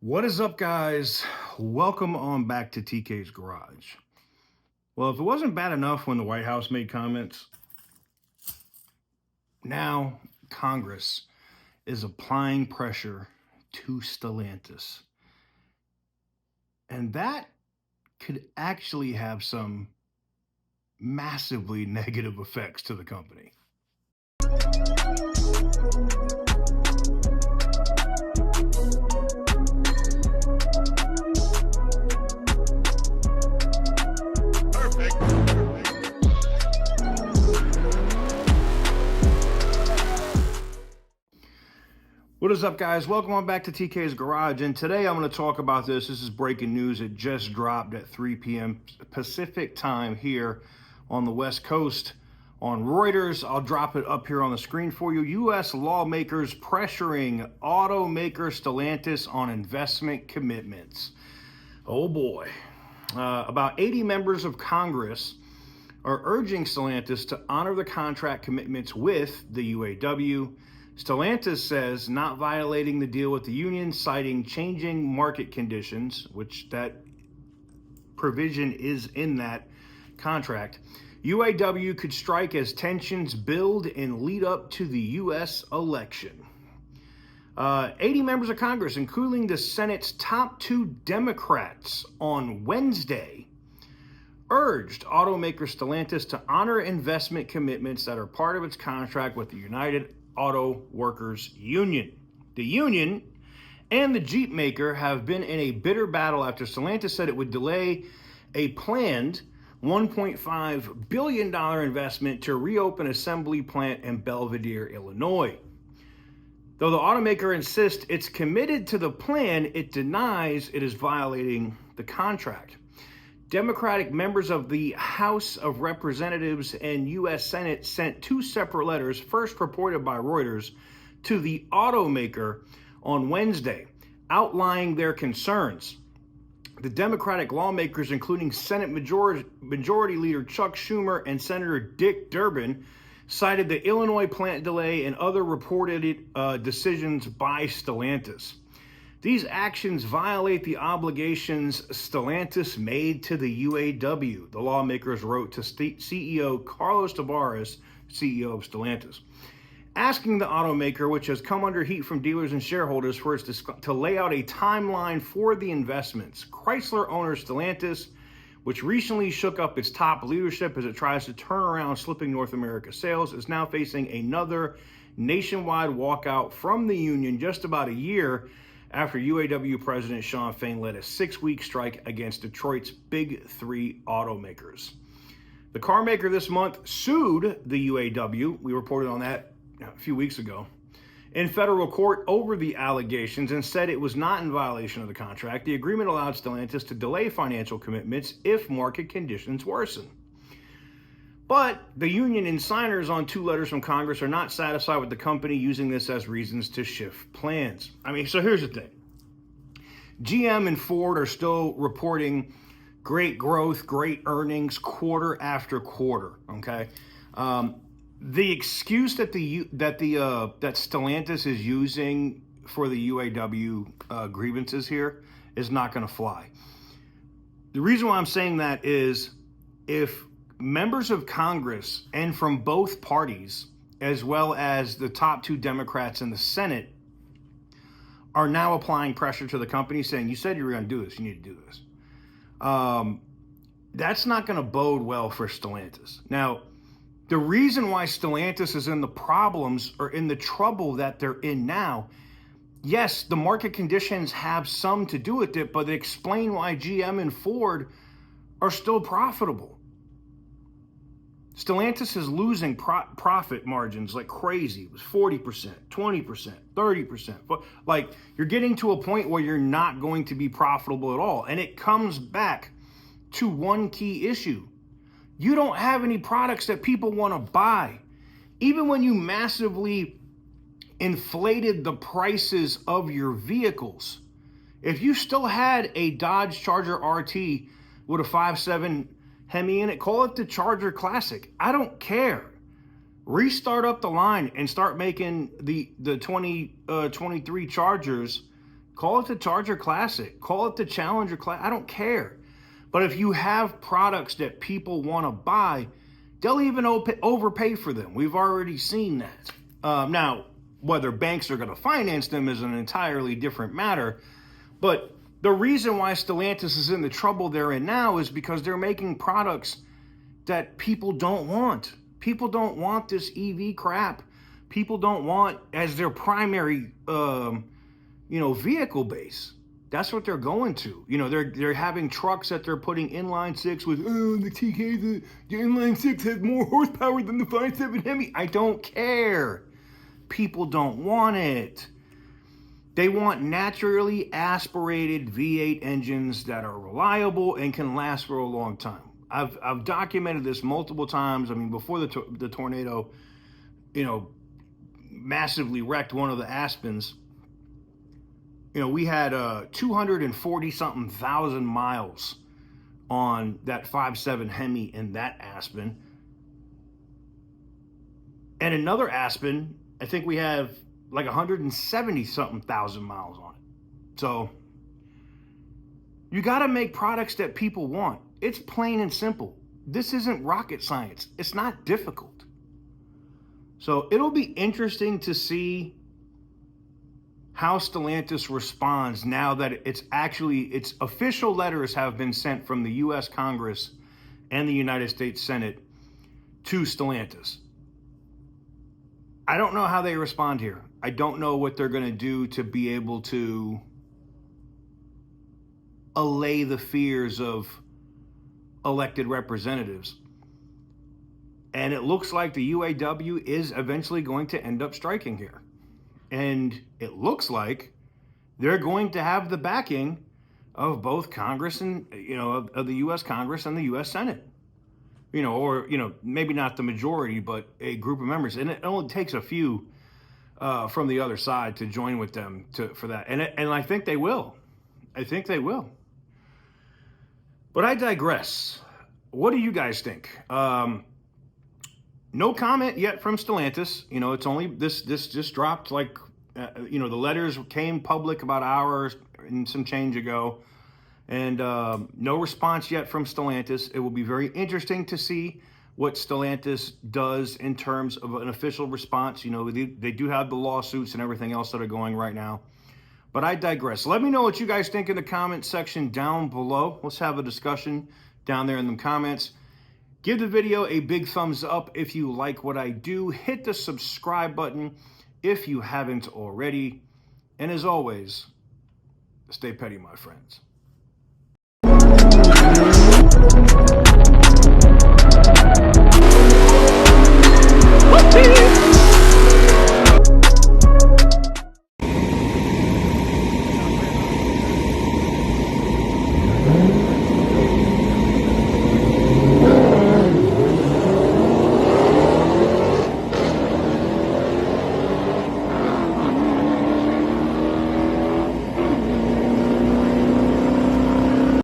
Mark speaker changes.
Speaker 1: What is up, guys? Welcome on back to TK's Garage. Well, if it wasn't bad enough when the White House made comments, now Congress is applying pressure to Stellantis. And that could actually have some massively negative effects to the company. What is up, guys? Welcome on back to TK's Garage. And today I'm going to talk about this. This is breaking news. It just dropped at 3 p.m. Pacific time here on the West Coast on Reuters. I'll drop it up here on the screen for you. U.S. lawmakers pressuring automaker Stellantis on investment commitments. Oh boy. About 80 members of Congress are urging Stellantis to honor the contract commitments with the UAW. Stellantis says not violating the deal with the union, citing changing market conditions, which that provision is in that contract. UAW could strike as tensions build and lead up to the U.S. election. 80 members of Congress, including the Senate's top two Democrats, on Wednesday urged automaker Stellantis to honor investment commitments that are part of its contract with the United Auto Workers Union. The union and the Jeep maker have been in a bitter battle after Stellantis said it would delay a planned $1.5 billion investment to reopen assembly plant in Belvidere, Illinois. Though the automaker insists it's committed to the plan, it denies it is violating the contract. Democratic members of the House of Representatives and U.S. Senate sent two separate letters, first reported by Reuters, to the automaker on Wednesday, outlining their concerns. The Democratic lawmakers, including Senate Majority Leader Chuck Schumer and Senator Dick Durbin, cited the Illinois plant delay and other reported decisions by Stellantis. These actions violate the obligations Stellantis made to the UAW, the lawmakers wrote to CEO Carlos Tavares, CEO of Stellantis, asking the automaker, which has come under heat from dealers and shareholders, for its to lay out a timeline for the investments. Chrysler owner Stellantis, which recently shook up its top leadership as it tries to turn around slipping North America sales, is now facing another nationwide walkout from the union just about a year after UAW President Shawn Fain led a 6-week strike against Detroit's big three automakers. The car maker this month sued the UAW, we reported on that a few weeks ago, in federal court over the allegations and said it was not in violation of the contract. The agreement allowed Stellantis to delay financial commitments if market conditions worsen. But the union and signers on two letters from Congress are not satisfied with the company using this as reasons to shift plans. So here's the thing. GM and Ford are still reporting great growth, great earnings quarter after quarter, okay? The excuse that Stellantis is using for the UAW grievances here is not going to fly. The reason why I'm saying that is if members of Congress and from both parties, as well as the top two Democrats in the Senate, are now applying pressure to the company saying, you said you were going to do this, you need to do this. That's not going to bode well for Stellantis. Now, the reason why Stellantis is in the problems or in the trouble that they're in now, yes, the market conditions have some to do with it, but they explain why GM and Ford are still profitable. Stellantis is losing profit margins like crazy. It was 40%, 20%, 30%. But like, you're getting to a point where you're not going to be profitable at all. And it comes back to one key issue. You don't have any products that people want to buy. Even when you massively inflated the prices of your vehicles, if you still had a Dodge Charger RT with a 5.7 Hemi in it, call it the Charger Classic. I don't care. Restart up the line and start making the 2023 Chargers Call it the Charger Classic. Call it the Challenger Classic. I don't care. But if you have products that people want to buy, they'll even overpay for them. We've already seen that. Now, whether banks are going to finance them is an entirely different matter. But the reason why Stellantis is in the trouble they're in now is because they're making products that people don't want. People don't want this EV crap. People don't want as their primary, vehicle base. That's what they're going to. They're having trucks that they're putting inline six with. Oh, the TK, the inline six has more horsepower than the 5.7 Hemi. I don't care. People don't want it. They want naturally aspirated V8 engines that are reliable and can last for a long time. I've documented this multiple times. I mean, before the tornado, massively wrecked one of the Aspens. We had 240-something thousand miles on that 5.7 Hemi in that Aspen. And another Aspen, I think we have like 170-something thousand miles on it. So you got to make products that people want. It's plain and simple. This isn't rocket science. It's not difficult. So it'll be interesting to see how Stellantis responds now that its official letters have been sent from the U.S. Congress and the United States Senate to Stellantis. I don't know how they respond here. I don't know what they're going to do to be able to allay the fears of elected representatives. And it looks like the UAW is eventually going to end up striking here. And it looks like they're going to have the backing of both Congress and, of the U.S. Congress and the U.S. Senate. Maybe not the majority, but a group of members. And it only takes a few from the other side to join with them for that. And I think they will. I think they will. But I digress. What do you guys think? No comment yet from Stellantis. It's only this just dropped the letters came public about hours and some change ago. And no response yet from Stellantis. It will be very interesting to see what Stellantis does in terms of an official response. They do have the lawsuits and everything else that are going right now. But I digress. Let me know what you guys think in the comment section down below. Let's have a discussion down there in the comments. Give the video a big thumbs up if you like what I do. Hit the subscribe button if you haven't already. And as always, stay petty, my friends.